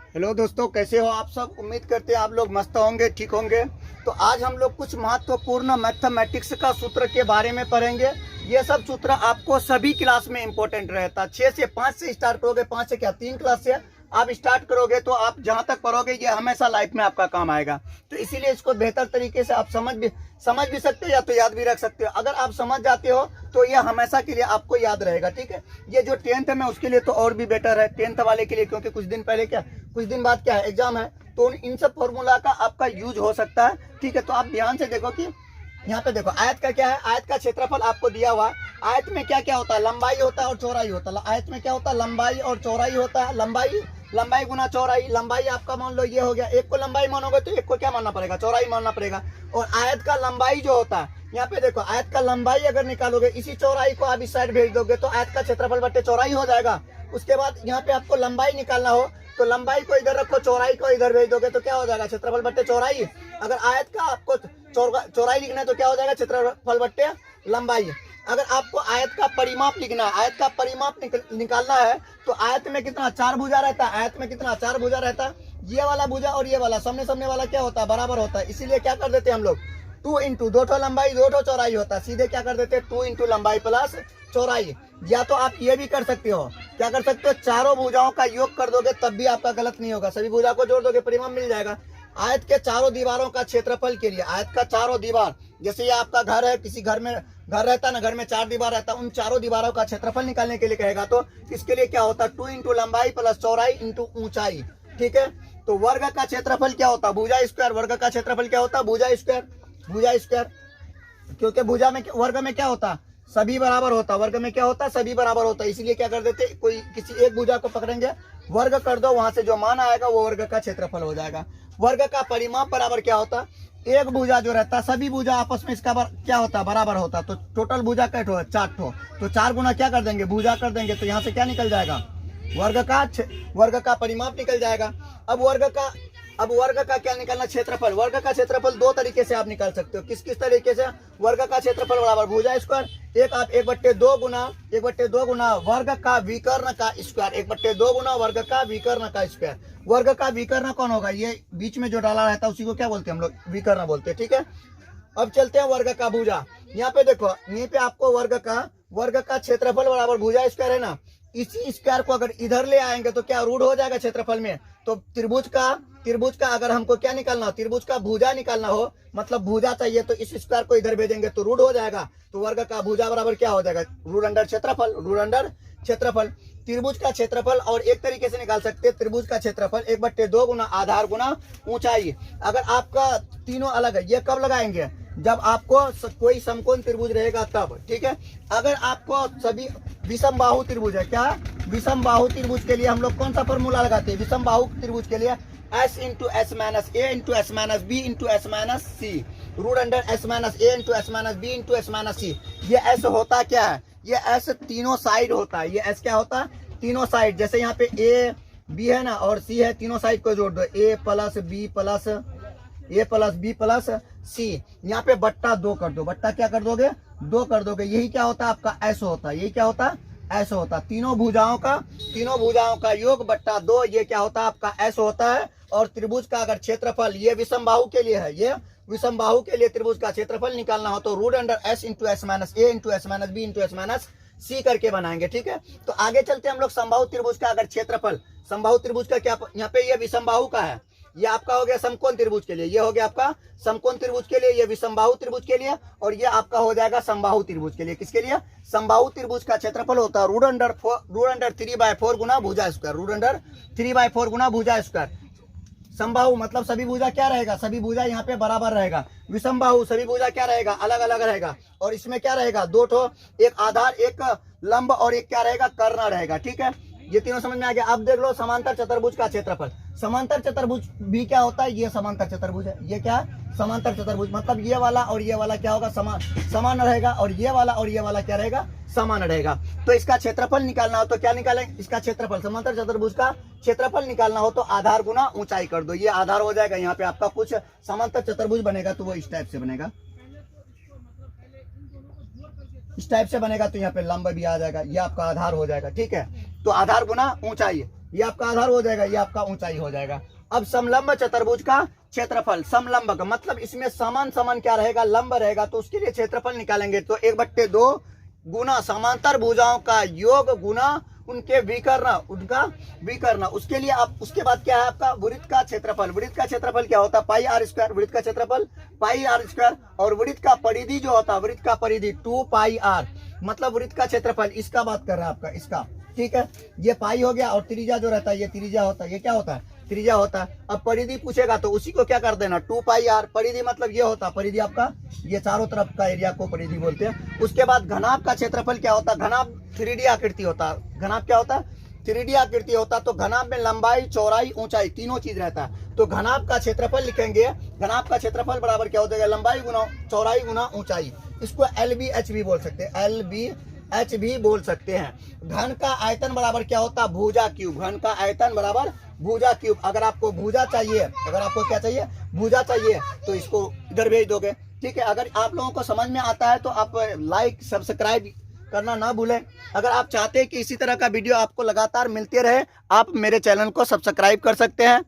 Hello दोस्तों, कैसे हो आप सब। उम्मीद करते हैं आप लोग मस्त होंगे, ठीक होंगे। तो आज हम लोग कुछ महत्वपूर्ण मैथमेटिक्स का सूत्र के बारे में पढ़ेंगे। ये सब सूत्र आपको सभी क्लास में इंपॉर्टेंट रहता है। 6 से 5 से स्टार्ट करोगे, 5 से क्या 3 क्लास से आप स्टार्ट करोगे तो आप जहां तक पढ़ोगे ये हमेशा लाइफ में आपका काम आएगा। तो इसीलिए इसको बेहतर तरीके से आप समझ भी सकते हो या तो याद भी रख सकते हो। अगर आप समझ जाते हो तो ये हमेशा के लिए आपको याद रहेगा, ठीक है। ये जो 10th में उसके लिए तो और भी बेटर है, 10th वाले के लिए, क्योंकि कुछ दिन बाद क्या है, एग्जाम है। तो इन सब फॉर्मूला का आपका यूज हो सकता है, ठीक है। तो आप ध्यान से देखो कि यहाँ पे देखो आयत का क्या है, आयत का क्षेत्रफल आपको दिया हुआ है। आयत में क्या क्या होता है, लंबाई होता है और चौड़ाई होता है। आयत में क्या होता है, लंबाई और चौड़ाई होता है। लंबाई गुना चौड़ाई। लंबाई आपका मान लो ये हो गया, एक को लंबाई मानोगे तो एक को क्या मानना पड़ेगा, चौड़ाई मानना पड़ेगा। और आयत का लंबाई जो होता है, यहाँ पे देखो आयत का लंबाई अगर निकालोगे, इसी चौड़ाई को आप इस साइड भेज दोगे तो आयत का क्षेत्रफल बट्टे चौड़ाई हो जाएगा। उसके बाद यहाँ पे आपको लंबाई निकालना हो तो लंबाई को इधर रखो, चौड़ाई को इधर भेज दोगे तो क्या हो जाएगा, क्षेत्रफल बट्टे चौड़ाई। अगर आयत का आपको चौड़ाई लिखना है तो क्या हो जाएगा, क्षेत्रफल बट्टे लंबाई। अगर आपको आयत का परिमाप लिखना है, आयत का परिमाप निकालना है तो आयत में कितना, 4 भुजा रहता है। आयत में कितना, 4 भुजा रहता है। ये वाला भुजा और ये वाला सामने वाला क्या होता है, बराबर होता है। इसीलिए क्या कर देते हैं हम लोग, 2 इंटू 2 ठो लंबाई 2 ठो चौड़ाई होता है। सीधे क्या कर देते हैं, 2 इंटू लंबाई प्लस चौड़ाई। या तो आप ये भी कर सकते हो, क्या कर सकते हो, चारों भुजाओं का योग कर दोगे तब भी आपका गलत नहीं होगा। सभी भुजा को जोड़ दोगे, परिमाप मिल जाएगा। आयत के चारों दीवारों का क्षेत्रफल के लिए, आयत का चारों दीवार, जैसे ये आपका घर है, किसी घर में घर रहता है ना, घर में 4 दीवार रहता है, उन चारों दीवारों का क्षेत्रफल निकालने के लिए कहेगा तो इसके लिए क्या होता है, 2 इंटू लंबाई प्लस चौड़ाई इंटू ऊंचाई, ठीक है। तो वर्ग का क्षेत्रफल क्या होता है, भुजा स्क्वायर। वर्ग का क्षेत्रफल क्या होता है, भुजा स्क्वायर। क्योंकि भुजा में वर्ग में क्या होता है, सभी बराबर होता है। वर्ग में क्या होता है, सभी बराबर होता है। इसीलिए क्या कर देते, कोई किसी एक भुजा को पकड़ेंगे, वर्ग कर दो, वहां से जो मान आएगा वो वर्ग का क्षेत्रफल हो जाएगा। वर्ग का परिमाप बराबर क्या होता है, एक भुजा जो रहता है, सभी भुजा आपस में इसका क्या होता है, बराबर होता है। तो टोटल भुजा कै ठो है, 4 ठो। तो 4 गुना क्या कर देंगे, भुजा कर देंगे, तो यहाँ से क्या निकल जाएगा, वर्ग का परिमाप निकल जाएगा। अब वर्ग का क्या निकालना, क्षेत्रफल। वर्ग का क्षेत्रफल 2 तरीके से आप निकाल सकते हो। किस तरीके से, वर्ग का क्षेत्रफल बराबर भुजा स्क्वायर, एक आप 1/2 गुना वर्ग का विकर्ण का स्क्वायर, 1/2 गुना वर्ग का विकर्ण का स्क्वायर। वर्ग का विकर्ण कौन होगा, ये बीच में जो डाला रहता है उसी को क्या बोलते हैं हम लोग, विकर्ण बोलते हैं, ठीक है। अब चलते हैं वर्ग का भुजा। यहाँ पे देखो, यहीं पे आपको वर्ग का क्षेत्रफल बराबर भुजा स्क्वायर है ना, इसी स्क्वायर को अगर इधर ले आएंगे तो क्या रूट हो जाएगा क्षेत्रफल में। तो त्रिभुज का अगर हमको क्या निकालना हो, त्रिभुज का भुजा निकालना हो, मतलब भुजा चाहिए, तो इस स्क्वायर को इधर भेजेंगे तो रूट हो जाएगा। तो वर्ग का भुजा बराबर क्या हो जाएगा, रूट अंडर क्षेत्रफल। त्रिभुज का क्षेत्रफल और एक तरीके से निकाल सकते हैं, त्रिभुज का क्षेत्रफल 1/2 गुना आधार गुना ऊंचाई। अगर आपका तीनों अलग है, ये कब लगाएंगे, जब आपको कोई समकोण त्रिभुज रहेगा तब, ठीक है। अगर आपको सभी विषम बाहु त्रिभुज है, क्या विषम बाहु त्रिभुज के लिए हम लोग कौन सा फॉर्मूला लगाते हैं, विषम बाहु त्रिभुज के लिए s into S minus A into S minus B into S minus C, root under S minus A into S minus B into S minus C. ये s होता क्या है, ये s तीनों साइड होता है। ये s क्या होता है, तीनों साइड। जैसे यहाँ पे ए बी है ना और सी है, तीनों साइड को जोड़ दो, ए प्लस बी प्लस सी। यहाँ पे बट्टा 2 कर दो, बट्टा क्या कर दोगे, 2 कर दोगे। यही क्या होता है आपका s होता है, यही क्या होता है, s होता है। तीनों भुजाओं का योग बट्टा 2, ये क्या होता है आपका s होता है। और त्रिभुज का अगर क्षेत्रफल, ये विषम बाहु के लिए है, ये विषम बाहु के लिए त्रिभुज का क्षेत्रफल निकालना हो तो root under s into S minus A into S minus B into S minus C करके बनाएंगे, ठीक है। तो आगे चलते हैं हम लोग समबाहु त्रिभुज का अगर क्षेत्रफल, समबाहु त्रिभुज का क्या, यहाँ पे ये विषम बाहु का है, ये आपका हो गया समकोण त्रिभुज के लिए, ये हो गया आपका समकोण त्रिभुज के लिए, ये विषमबाहु त्रिभुज के लिए, और ये आपका हो जाएगा समबाहु त्रिभुज के लिए। किसके लिए, समबाहु त्रिभुज का क्षेत्रफल होता है रूट अंडर 3/4 गुना भुजा स्क्वायर, रूट अंडर 3/4 गुना भुजा स्क्वायर। समबाहु मतलब सभी भुजा क्या रहेगा, सभी भुजा यहाँ पे बराबर रहेगा। विषम बाहु सभी भुजा क्या रहेगा, अलग अलग रहेगा। और इसमें क्या रहेगा, 2 ठो, एक आधार, एक लंब और एक क्या रहेगा, कर्ण रहेगा, ठीक है। ये तीनों समझ में आ गया। अब देख लो समांतर चतुर्भुज का क्षेत्रफल। समांतर चतुर्भुज भी क्या होता है, ये समांतर चतुर्भुज है, ये क्या है, समांतर चतुर्भुज। मतलब ये वाला और ये वाला क्या होगा, समान रहेगा, और ये वाला क्या रहेगा, समान रहेगा। तो इसका क्षेत्रफल निकालना हो तो क्या निकालें, इसका क्षेत्रफल, समांतर चतुर्भुज का क्षेत्रफल निकालना हो तो आधार गुना ऊंचाई कर दो। ये आधार हो जाएगा, यहाँ पे आपका कुछ समांतर चतुर्भुज बनेगा तो वो इस टाइप से बनेगा, इस टाइप से बनेगा। तो यहाँ पे लंब भी आ जाएगा, ये आपका आधार हो जाएगा, ठीक है। तो आधार गुना ऊंचाई, ये आपका आधार हो जाएगा, ये आपका ऊंचाई हो जाएगा। अब समलंब चतुर्भुज का क्षेत्रफल, समलंब का मतलब इसमें समान समान क्या रहेगा, लंब रहेगा, तो उसके लिए क्षेत्रफल निकालेंगे। तो 1/2 गुना समांतर भुजाओं का योग गुना उनके विकर्ण, उनका विकर्ण। उसके लिए आप, उसके बाद क्या है आपका वृत्त का क्षेत्रफल। वृत्त का क्षेत्रफल क्या होता है, पाई आर स्क्वायर। वृत्त का क्षेत्रफल पाई आर स्क्वायर, और वृत्त का परिधि जो होता है, वृत्त का परिधि 2 पाई आर, मतलब वृत्त का क्षेत्रफल, इसका बात कर रहा है आपका, इसका, ठीक है। ये पाई हो गया, और त्रिज्या जो रहता है ये त्रिज्या होता है, ये क्या होता है, त्रिज्या होता है। अब परिधि पूछेगा तो उसी को क्या कर देना, 2 पाई आर। परिधि मतलब ये होता है, परिधि आपका ये चारों तरफ का एरिया को परिधि बोलते हैं। उसके बाद घनाभ का क्षेत्रफल क्या होता है, घनाभ 3D आकृति होता है। घनाभ क्या होता है, 3D आकृति होता है। तो घनाभ में लंबाई, चौड़ाई, ऊंचाई तीनों चीज रहता है। तो घनाभ का क्षेत्रफल लिखेंगे, घनाभ का क्षेत्रफल बराबर क्या हो जाएगा, लंबाई गुना चौड़ाई गुना ऊंचाई। इसको LBH भी बोल सकते हैं, LBH भी बोल सकते हैं। घन का आयतन बराबर क्या होता है, भुजा क्यूब। घन का आयतन बराबर भुजा क्यूब। अगर आपको भुजा चाहिए, अगर आपको क्या चाहिए, भुजा चाहिए, तो इसको इधर भेज दोगे, ठीक है। अगर आप लोगों को समझ में आता है तो आप लाइक सब्सक्राइब करना ना भूलें। अगर आप चाहते हैं कि इसी तरह का वीडियो आपको लगातार मिलते रहे, आप मेरे चैनल को सब्सक्राइब कर सकते हैं।